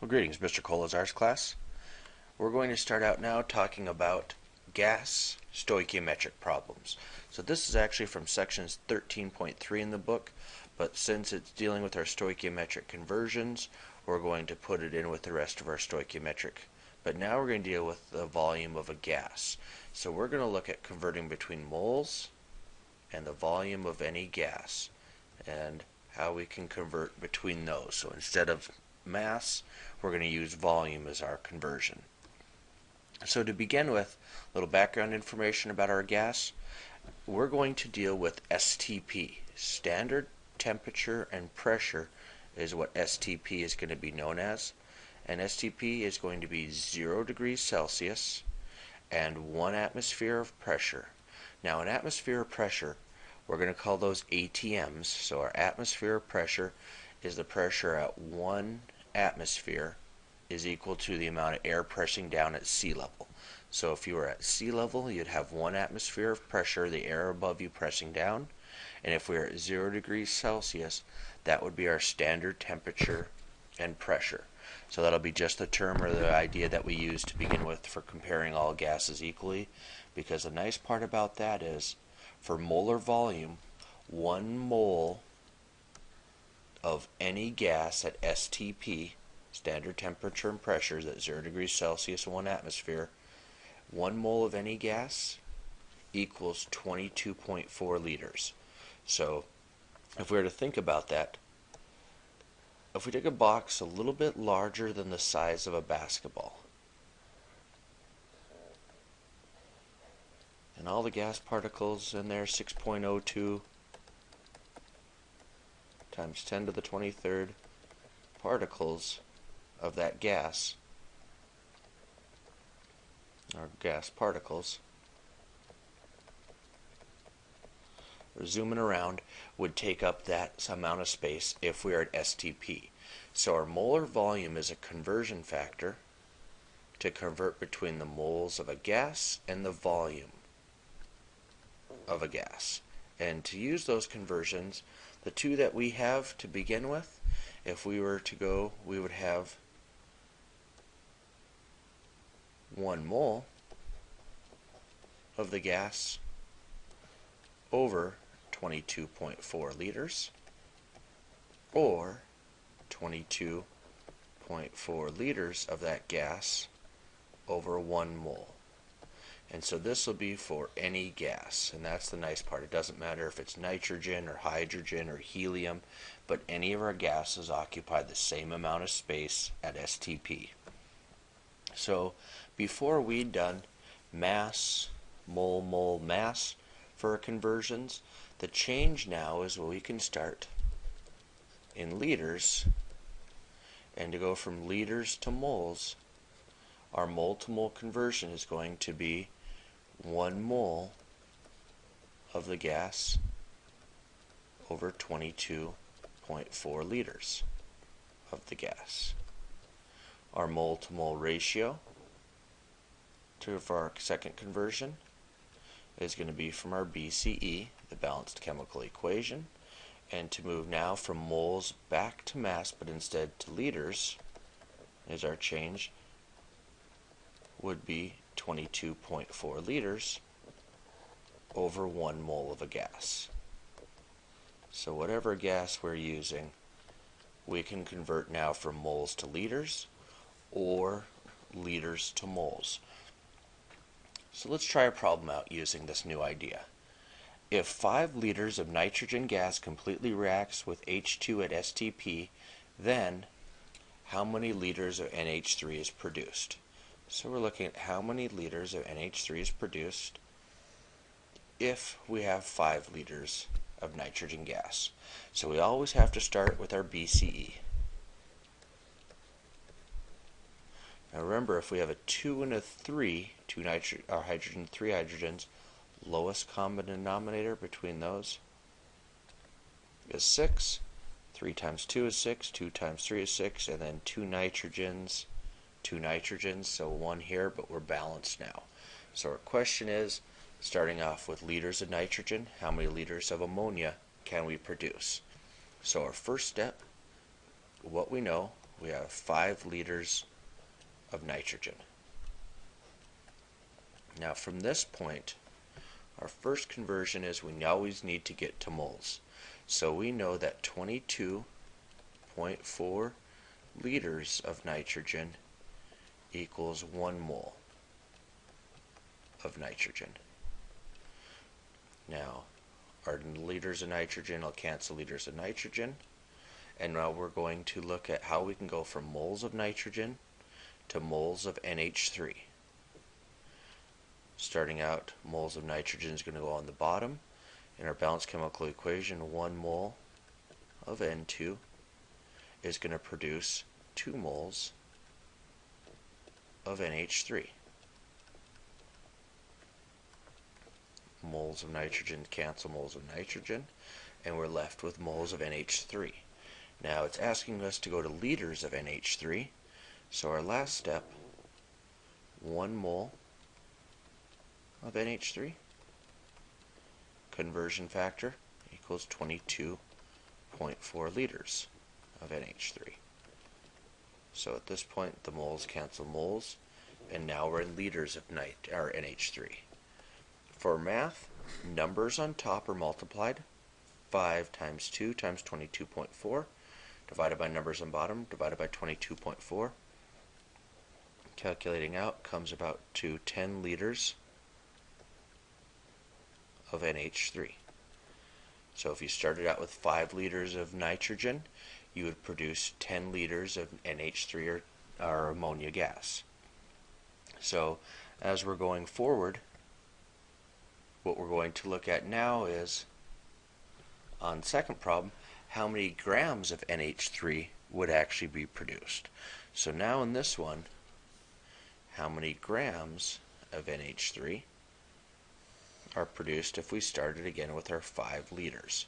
Well, greetings, Mr. Kolazar's class. We're going to start out now talking about gas stoichiometric problems. So this is actually from sections 13.3 in the book, but since it's dealing with our stoichiometric conversions, we're going to put it in with the rest of our stoichiometric. But now we're going to deal with the volume of a gas. So we're going to look at converting between moles and the volume of any gas and how we can convert between those. So instead of mass, we're going to use volume as our conversion. So to begin with, a little background information about our gas. We're going to deal with STP. Standard temperature and pressure is what STP is going to be known as. And STP is going to be 0 degrees Celsius and 1 atmosphere of pressure. Now an atmosphere of pressure, we're going to call those ATMs. So our atmosphere of pressure is the pressure at 1 atmosphere is equal to the amount of air pressing down at sea level. So if you were at sea level, you'd have 1 atmosphere of pressure, the air above you pressing down. And if we were at 0 degrees Celsius, that would be our standard temperature and pressure. So that'll be just the term or the idea that we use to begin with for comparing all gases equally. Because the nice part about that is, for molar volume, 1 mole of any gas at STP, standard temperature and pressure, is at 0 degrees Celsius and 1 atmosphere, 1 mole of any gas equals 22.4 liters. So if we were to think about that, if we take a box a little bit larger than the size of a basketball, and all the gas particles in there, 6.02 times 10 to the 23rd particles of that gas, or gas particles, or zooming around, would take up that amount of space if we are at STP. So our molar volume is a conversion factor to convert between the moles of a gas and the volume of a gas. And to use those conversions, the two that we have to begin with, if we were to go, we would have 1 mole of the gas over 22.4 liters, or 22.4 liters of that gas over 1 mole. And so this will be for any gas, and that's the nice part. It doesn't matter if it's nitrogen or hydrogen or helium, but any of our gases occupy the same amount of space at STP. So before we'd done mass, mole, mass for our conversions, the change now is we can start in liters, and to go from liters to moles, our mole to mole conversion is going to be 1 mole of the gas over 22.4 liters of the gas. Our mole to mole ratio for our second conversion is going to be from our BCE, the balanced chemical equation, and to move now from moles back to mass, but instead to liters, is our change would be 22.4 liters over 1 mole of a gas. So whatever gas we're using, we can convert now from moles to liters or liters to moles. So let's try a problem out using this new idea. If 5 liters of nitrogen gas completely reacts with H2 at STP, then how many liters of NH3 is produced? So we're looking at how many liters of NH3 is produced if we have 5 liters of nitrogen gas. So we always have to start with our BCE. Now remember, if we have a 2 and a 3, hydrogen, 3 hydrogens, lowest common denominator between those is 6. 3 times 2 is 6, 2 times 3 is 6, and then 2 nitrogens, so 1 here, but we're balanced now. So our question is, starting off with liters of nitrogen, how many liters of ammonia can we produce? So our first step, what we know, we have 5 liters of nitrogen. Now from this point, our first conversion is we always need to get to moles. So we know that 22.4 liters of nitrogen equals 1 mole of nitrogen. Now, our liters of nitrogen will cancel liters of nitrogen, and now we're going to look at how we can go from moles of nitrogen to moles of NH3. Starting out, moles of nitrogen is going to go on the bottom. In our balanced chemical equation, 1 mole of N2 is going to produce 2 moles of NH3. Moles of nitrogen cancel moles of nitrogen, and we're left with moles of NH3. Now it's asking us to go to liters of NH3, so our last step, 1 mole of NH3, conversion factor equals 22.4 liters of NH3. So at this point the moles cancel moles, and now we're in liters of NH3. For math, numbers on top are multiplied. 5 times 2 times 22.4 divided by numbers on bottom divided by 22.4. Calculating out comes about to 10 liters of NH3. So if you started out with 5 liters of nitrogen, you would produce 10 liters of NH3 or ammonia gas. So as we're going forward, what we're going to look at now is, on the second problem, how many grams of NH3 would actually be produced. So now in this one, how many grams of NH3 are produced if we started again with our 5 liters.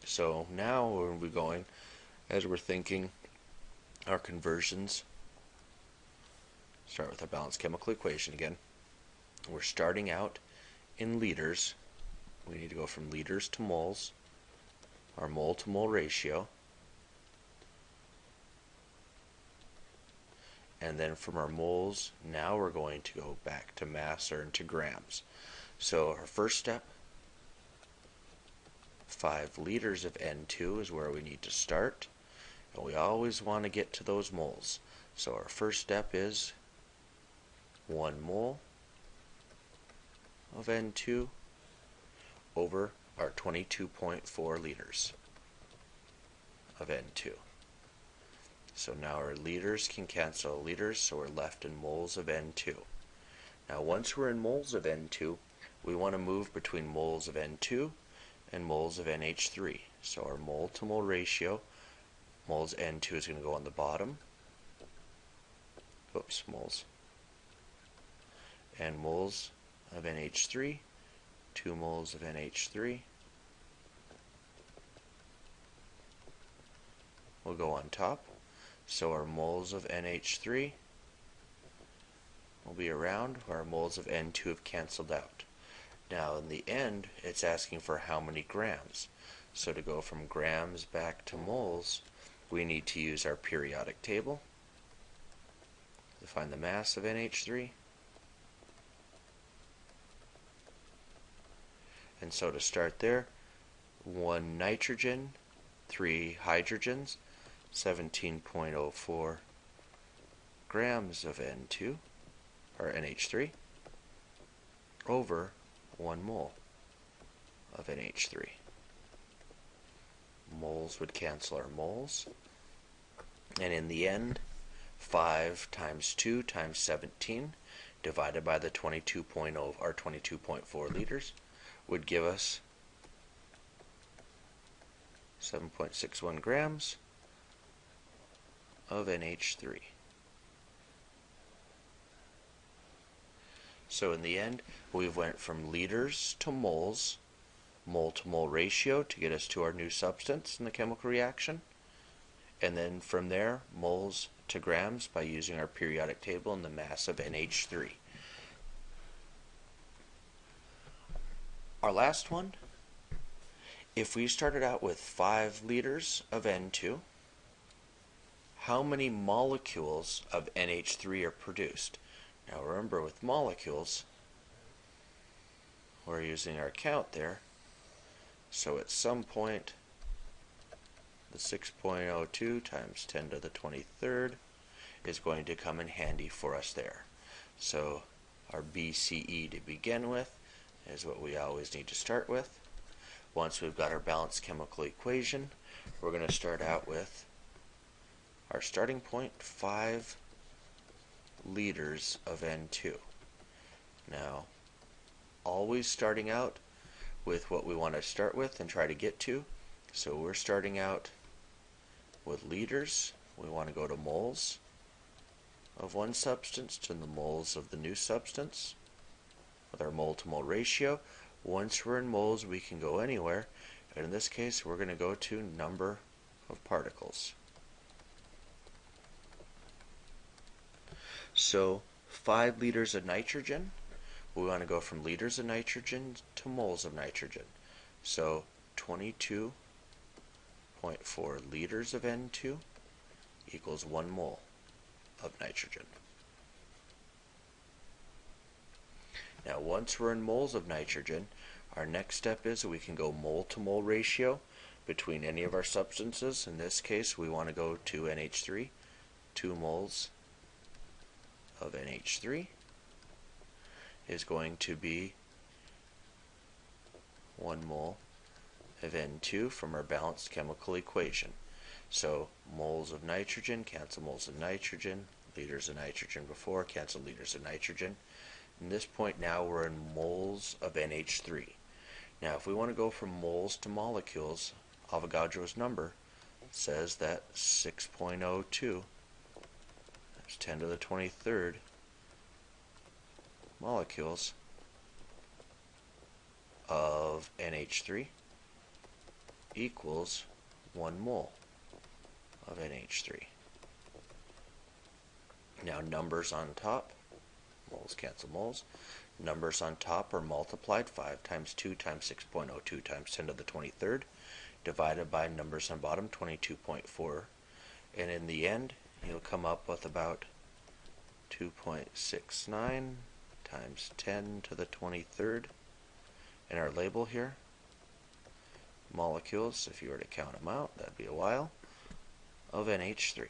So now we're going, as we're thinking our conversions, start with our balanced chemical equation again. We're starting out in liters. We need to go from liters to moles, our mole to mole ratio, and then from our moles, now we're going to go back to mass or into grams. So our first step, 5 liters of N2 is where we need to start, and we always want to get to those moles. So our first step is 1 mole of N2 over our 22.4 liters of N2. So now our liters can cancel liters, so we're left in moles of N2. Now once we're in moles of N2, we want to move between moles of N2 and moles of NH3. So our mole to mole ratio, moles N2 is going to go on the bottom. Oops, moles. And moles of NH3, 2 moles of NH3 will go on top. So our moles of NH3 will be around where our moles of N2 have canceled out. Now in the end, it's asking for how many grams. So to go from grams back to moles, we need to use our periodic table to find the mass of NH3. And so to start there, 1 nitrogen, 3 hydrogens, 17.04 grams of N2, or NH3, over 1 mole of NH3. Moles would cancel our moles, and in the end, 5 times 2 times 17 divided by the 22.0, or 22.4 liters, would give us 7.61 grams of NH3. So in the end, we went from liters to moles, mole to mole ratio to get us to our new substance in the chemical reaction, and then from there, moles to grams by using our periodic table and the mass of NH3. Our last one, if we started out with 5 liters of N2 how many molecules of NH3 are produced. Now remember, with molecules, we're using our count there. So at some point, the 6.02 times 10 to the 23rd is going to come in handy for us there. So our BCE to begin with is what we always need to start with. Once we've got our balanced chemical equation, we're going to start out with our starting point, 5 liters of N2. Now, always starting out with what we want to start with and try to get to. So we're starting out with liters. We want to go to moles of one substance to the moles of the new substance with our mole to mole ratio. Once we're in moles, we can go anywhere, and in this case we're going to go to number of particles. So 5 liters of nitrogen, we want to go from liters of nitrogen to moles of nitrogen. So 22.4 liters of N2 equals 1 mole of nitrogen. Now once we're in moles of nitrogen, our next step is we can go mole to mole ratio between any of our substances. In this case we want to go to NH3, 2 moles of NH3 is going to be 1 mole of N2 from our balanced chemical equation. So moles of nitrogen cancel moles of nitrogen, liters of nitrogen before cancel liters of nitrogen. At this point now we're in moles of NH3. Now if we want to go from moles to molecules, Avogadro's number says that 6.02, that's 10 to the 23rd molecules of NH3 equals 1 mole of NH3. Now numbers on top, moles cancel moles, numbers on top are multiplied, 5 times 2 times 6.02 times 10 to the 23rd, divided by numbers on bottom, 22.4, and in the end you'll come up with about 2.69 times 10 to the 23rd. And our label here, molecules, if you were to count them out, that'd be a while, of NH3.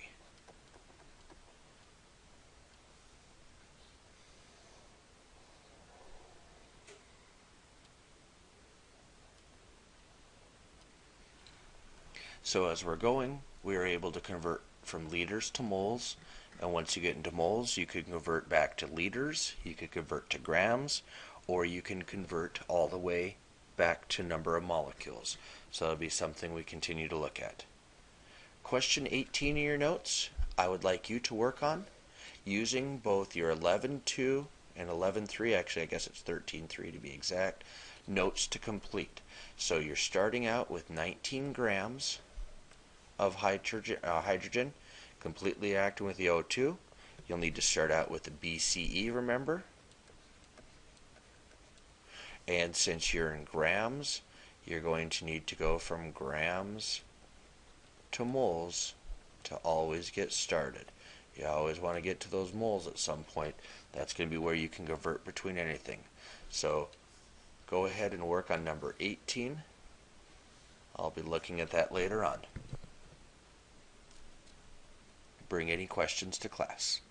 So as we're going, we are able to convert from liters to moles, and once you get into moles, you can convert back to liters, you could convert to grams, or you can convert all the way back to number of molecules. So that'll be something we continue to look at. Question 18 in your notes, I would like you to work on using both your 11.2 and 11.3, actually I guess it's 13.3 to be exact, notes to complete. So you're starting out with 19 grams of hydrogen completely acting with the O2. You'll need to start out with the BCE, remember? And since you're in grams, you're going to need to go from grams to moles to always get started. You always want to get to those moles at some point. That's going to be where you can convert between anything. So go ahead and work on number 18. I'll be looking at that later on. Bring any questions to class.